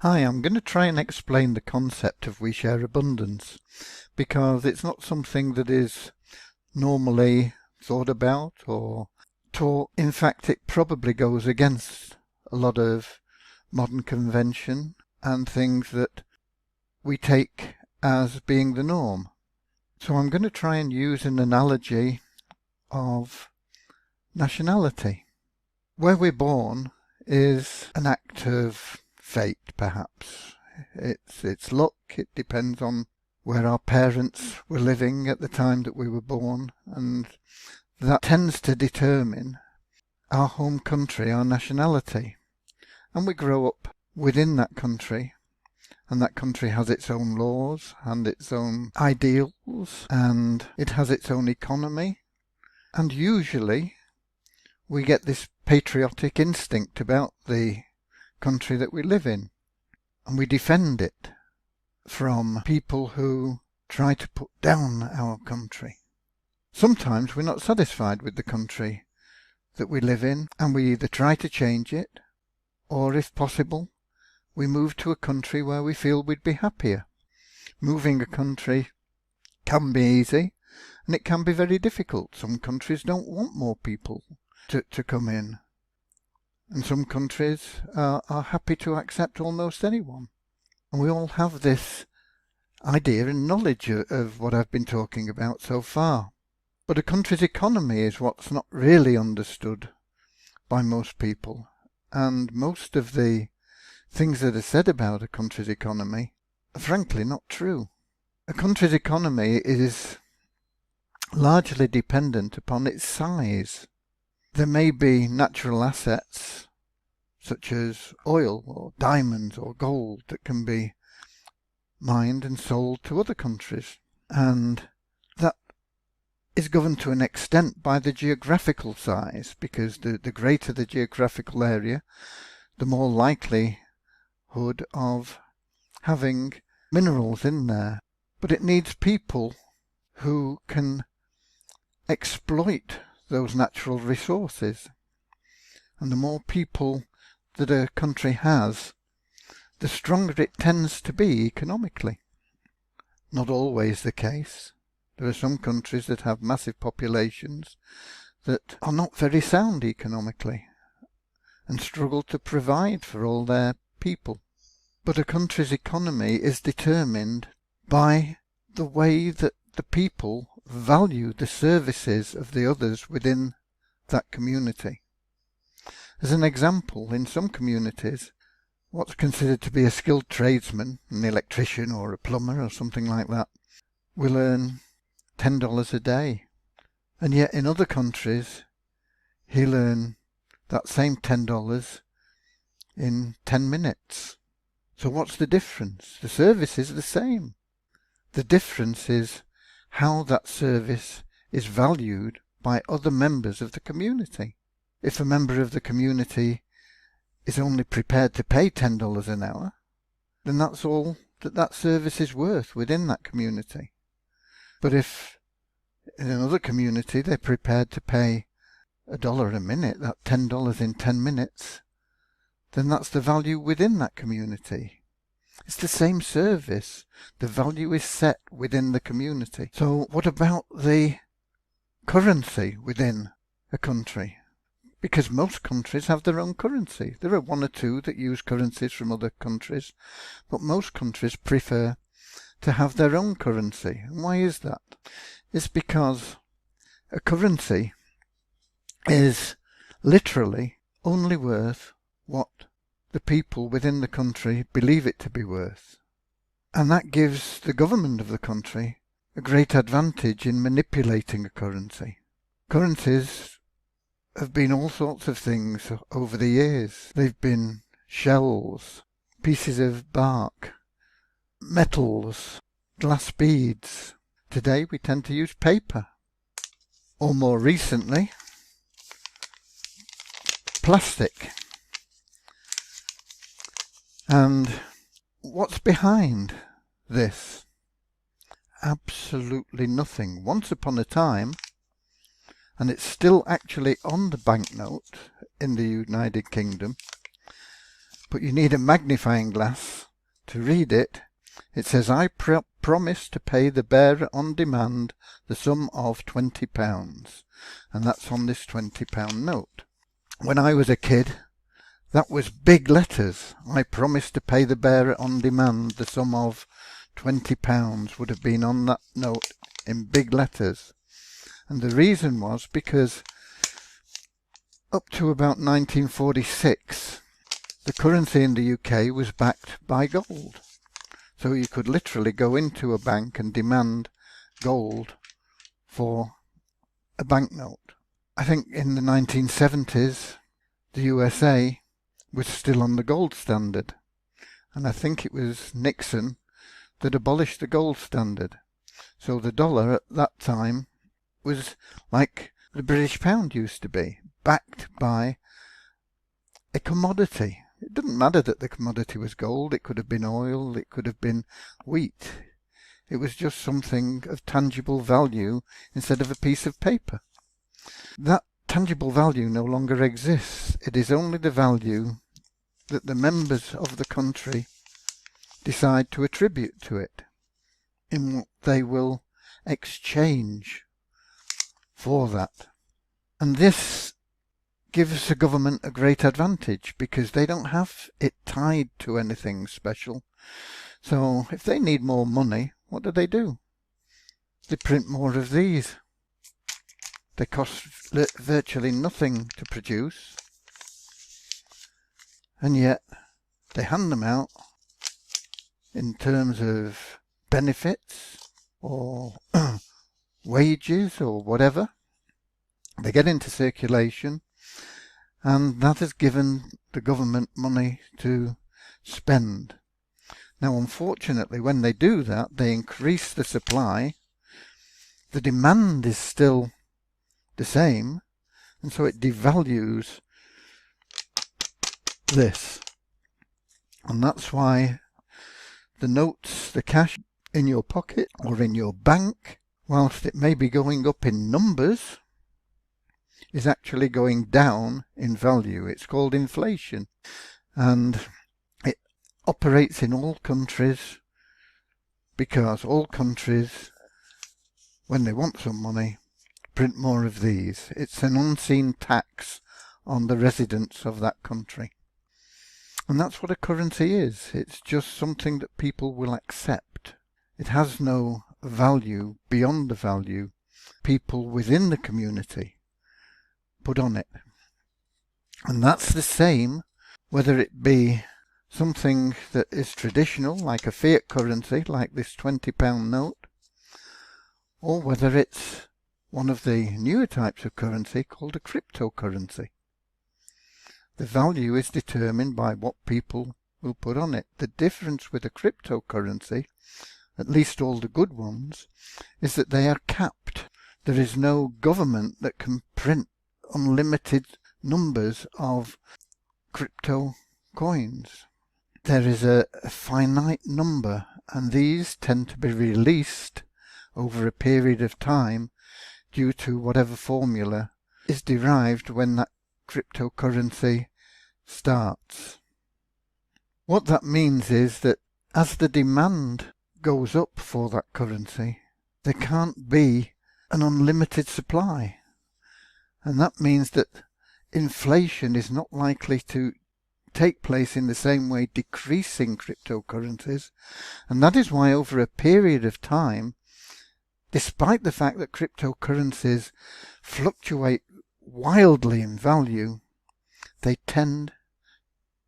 Hi, I'm going to try and explain the concept of we share abundance because it's not something that is normally thought about or taught. In fact, it probably goes against a lot of modern convention and things that we take as being the norm. So I'm going to try and use an analogy of nationality. Where we're born is an act of fate, perhaps. It's luck. It depends on where our parents were living at the time that we were born, and that tends to determine our home country, our nationality. And we grow up within that country, and that country has its own laws and its own ideals, and it has its own economy. And usually we get this patriotic instinct about the country that we live in, and we defend it from people who try to put down our country. Sometimes we're not satisfied with the country that we live in, and we either try to change it, or if possible, we move to a country where we feel we'd be happier. Moving a country can be easy, and it can be very difficult. Some countries don't want more people to come in, and some countries are happy to accept almost anyone. And we all have this idea and knowledge of what I've been talking about so far. But a country's economy is what's not really understood by most people, and most of the things that are said about a country's economy are frankly not true. A country's economy is largely dependent upon its size. There may be natural assets such as oil or diamonds or gold that can be mined and sold to other countries, and that is governed to an extent by the geographical size, because the greater the geographical area, the more likelihood of having minerals in there. But it needs people who can exploit those natural resources, and the more people that a country has, the stronger it tends to be economically. Not always the case. There are some countries that have massive populations that are not very sound economically and struggle to provide for all their people. But a country's economy is determined by the way that the people value the services of the others within that community. As an example, in some communities, what's considered to be a skilled tradesman, an electrician or a plumber or something like that, will earn $10 a day. And yet in other countries, he'll earn that same $10 in 10 minutes. So what's the difference? The service is the same. The difference is how that service is valued by other members of the community. If a member of the community is only prepared to pay $10 an hour, then that's all that service is worth within that community. But if in another community they're prepared to pay $1 a minute, that $10 in 10 minutes, then that's the value within that community. It's the same service. The value is set within the community. So what about the currency within a country? Because most countries have their own currency. There are one or two that use currencies from other countries, but most countries prefer to have their own currency. And why is that? It's because a currency is literally only worth what the people within the country believe it to be worth. And that gives the government of the country a great advantage in manipulating a currency. Currencies have been all sorts of things over the years. They've been shells, pieces of bark, metals, glass beads. Today we tend to use paper. Or more recently, plastic. And what's behind this? Absolutely nothing. Once upon a time, and it's still actually on the banknote in the United Kingdom, but you need a magnifying glass to read it. It says, I promise to pay the bearer on demand the sum of £20. And that's on this £20 note. When I was a kid, that was big letters. I promise to pay the bearer on demand the sum of £20 would have been on that note in big letters. And the reason was because up to about 1946, the currency in the UK was backed by gold. So you could literally go into a bank and demand gold for a banknote. I think in the 1970s, the USA was still on the gold standard. And I think it was Nixon that abolished the gold standard. So the dollar at that time was like the British pound used to be, backed by a commodity. It didn't matter that the commodity was gold. It could have been oil. It could have been wheat. It was just something of tangible value instead of a piece of paper. That tangible value no longer exists. It is only the value that the members of the country decide to attribute to it in what they will exchange for that. And this gives the government a great advantage because they don't have it tied to anything special. So if they need more money, what do? They print more of these. They cost virtually nothing to produce, and yet they hand them out in terms of benefits or wages or whatever. They get into circulation, and that has given the government money to spend. Now, unfortunately, when they do that, they increase the supply. The demand is still the same, and so it devalues this. And that's why the notes, the cash in your pocket or in your bank, whilst it may be going up in numbers, is actually going down in value. It's called inflation, and it operates in all countries because all countries, when they want some money, print more of these. It's an unseen tax on the residents of that country. And that's what a currency is. It's just something that people will accept. It has no value beyond the value people within the community put on it. And that's the same whether it be something that is traditional, like a fiat currency, like this £20 note, or whether it's one of the newer types of currency called a cryptocurrency. The value is determined by what people will put on it. The difference with a cryptocurrency, at least all the good ones, is that they are capped. There is no government that can print unlimited numbers of crypto coins. There is a finite number, and these tend to be released over a period of time due to whatever formula is derived when that cryptocurrency starts. What that means is that as the demand goes up for that currency, there can't be an unlimited supply. And that means that inflation is not likely to take place in the same way decreasing cryptocurrencies. And that is why over a period of time, despite the fact that cryptocurrencies fluctuate wildly in value, they tend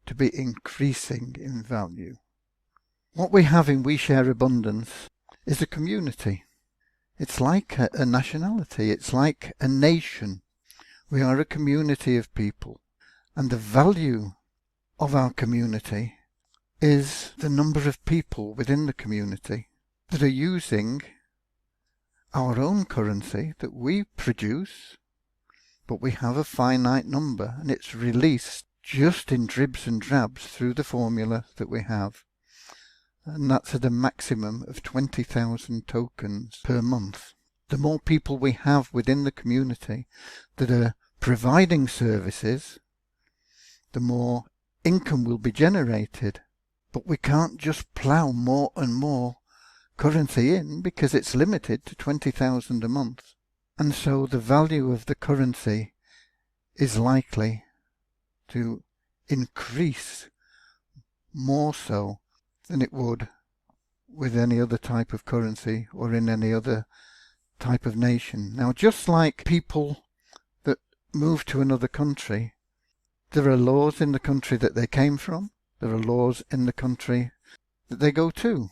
to be increasing in value. What we have in We Share Abundance is a community. It's like a nationality. It's like a nation. We are a community of people. And the value of our community is the number of people within the community that are using our own currency that we produce, but we have a finite number, and it's released just in dribs and drabs through the formula that we have. And that's at a maximum of 20,000 tokens per month. The more people we have within the community that are providing services, the more income will be generated. But we can't just plough more and more currency in because it's limited to 20,000 a month. And so the value of the currency is likely to increase more so than it would with any other type of currency or in any other type of nation. Now, just like people that move to another country, there are laws in the country that they came from, there are laws in the country that they go to.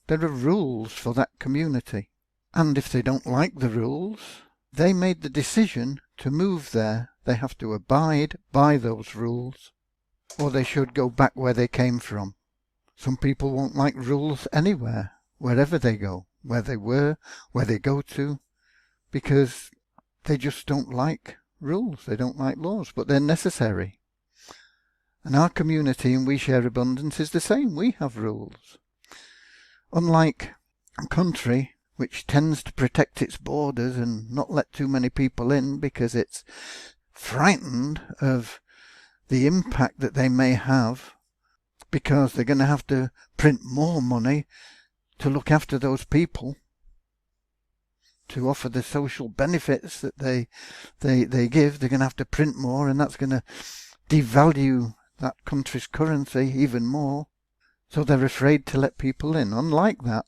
There are rules for that community. And if they don't like the rules, they made the decision to move there. They have to abide by those rules, or they should go back where they came from. Some people won't like rules anywhere, wherever they go, where they were, where they go to, because they just don't like rules. They don't like laws, but they're necessary. And our community in We Share Abundance is the same. We have rules. Unlike a country which tends to protect its borders and not let too many people in because it's frightened of the impact that they may have, because they're going to have to print more money to look after those people, to offer the social benefits that they give. They're going to have to print more, and that's going to devalue that country's currency even more. So they're afraid to let people in. Unlike that,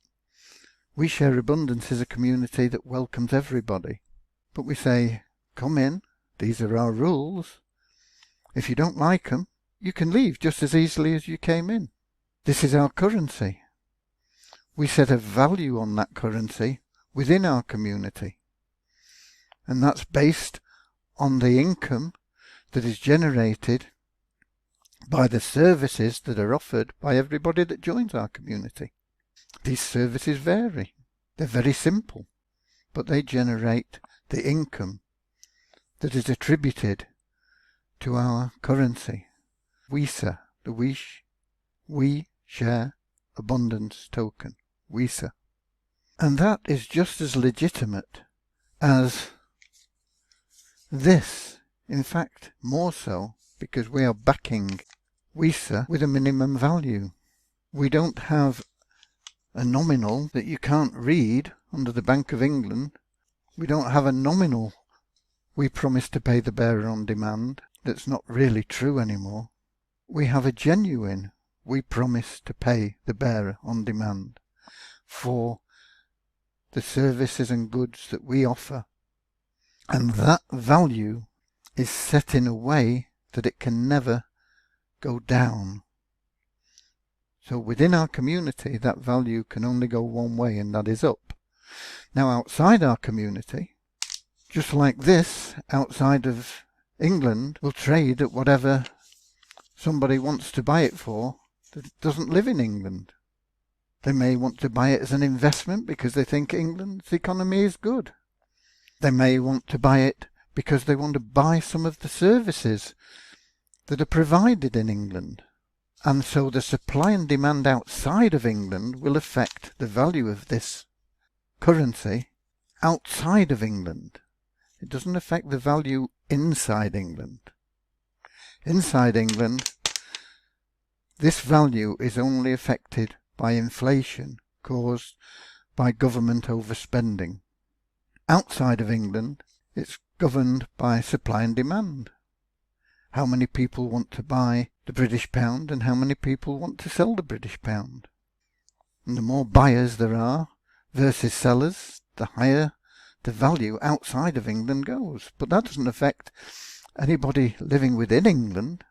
We Share Abundance is a community that welcomes everybody. But we say, come in, these are our rules. If you don't like them, you can leave just as easily as you came in. This is our currency. We set a value on that currency within our community. And that's based on the income that is generated by the services that are offered by everybody that joins our community. These services vary. They're very simple, but they generate the income that is attributed to our currency. WISA, the We Share Abundance Token, WISA. And that is just as legitimate as this. In fact, more so, because we are backing WISA with a minimum value. We don't have a nominal that you can't read under the Bank of England. We don't have a nominal we promise to pay the bearer on demand that's not really true anymore. We have a genuine we promise to pay the bearer on demand for the services and goods that we offer. And that value is set in a way that it can never go down. So within our community, that value can only go one way, and that is up. Now outside our community, just like this, outside of England, will trade at whatever somebody wants to buy it for that doesn't live in England. They may want to buy it as an investment because they think England's economy is good. They may want to buy it because they want to buy some of the services that are provided in England. And so the supply and demand outside of England will affect the value of this currency outside of England. It doesn't affect the value inside England. Inside England, this value is only affected by inflation caused by government overspending. Outside of England, it's governed by supply and demand. How many people want to buy the British pound and how many people want to sell the British pound. And the more buyers there are versus sellers, the higher the value outside of England goes. But that doesn't affect anybody living within England.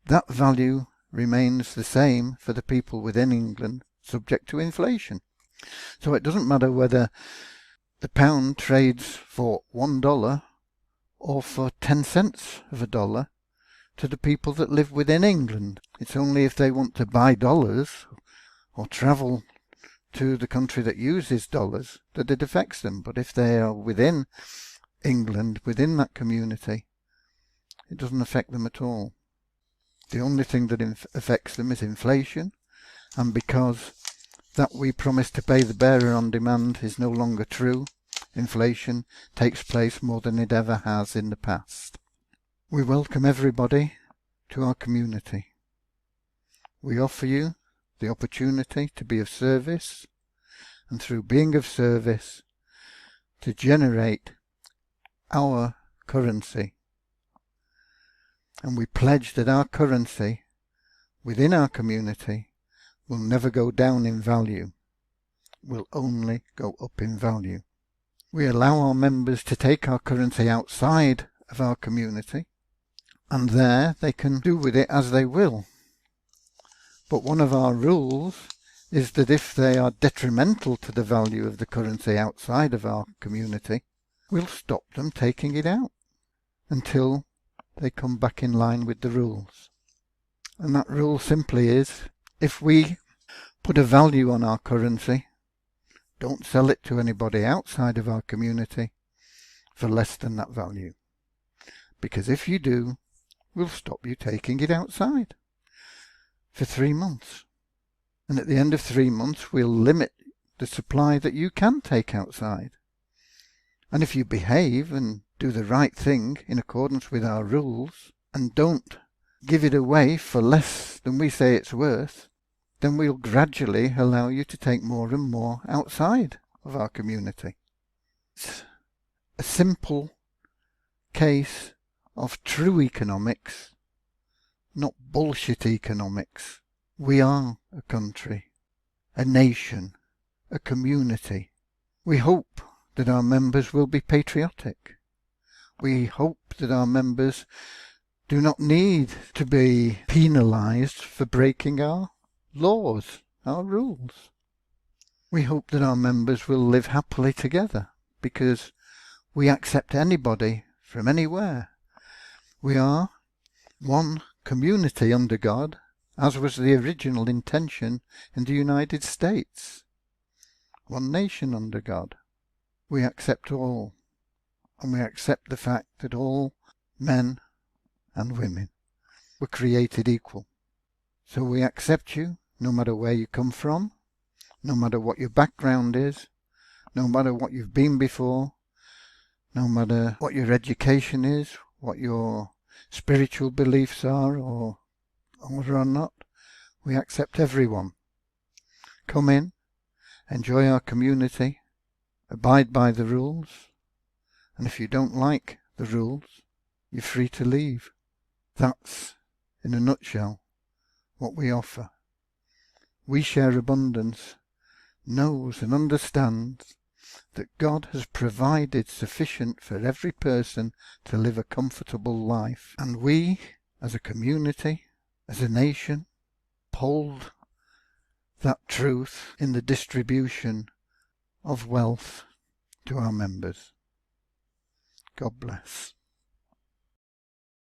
That value remains the same for the people within England, subject to inflation. So it doesn't matter whether the pound trades for $1 or for 10 cents of a dollar to the people that live within England. It's only if they want to buy dollars or travel to the country that uses dollars that it affects them. But if they are within England, within that community, it doesn't affect them at all. The only thing that affects them is inflation, and because that we promise to pay the bearer on demand is no longer true, inflation takes place more than it ever has in the past. We welcome everybody to our community. We offer you the opportunity to be of service, and through being of service, to generate our currency. And we pledge that our currency within our community will never go down in value, will only go up in value. We allow our members to take our currency outside of our community, and there they can do with it as they will. But one of our rules is that if they are detrimental to the value of the currency outside of our community, we'll stop them taking it out until they come back in line with the rules. And that rule simply is, if we put a value on our currency, don't sell it to anybody outside of our community for less than that value. Because if you do, we'll stop you taking it outside for 3 months. And at the end of 3 months, we'll limit the supply that you can take outside. And if you behave and do the right thing in accordance with our rules, and don't give it away for less than we say it's worth, then we'll gradually allow you to take more and more outside of our community. It's a simple case of true economics, not bullshit economics. We are a country, a nation, a community. We hope that our members will be patriotic. We hope that our members do not need to be penalised for breaking our laws, our rules. We hope that our members will live happily together, because we accept anybody from anywhere. We are one community under God, as was the original intention in the United States. One nation under God. We accept all, and we accept the fact that all men and women were created equal. So we accept you no matter where you come from, no matter what your background is, no matter what you've been before, no matter what your education is, what your spiritual beliefs are or not. We accept everyone. Come in, enjoy our community, abide by the rules, and if you don't like the rules, you're free to leave. That's, in a nutshell, what we offer. We Share Abundance knows and understands that God has provided sufficient for every person to live a comfortable life. And we, as a community, as a nation, uphold that truth in the distribution of wealth to our members. God bless.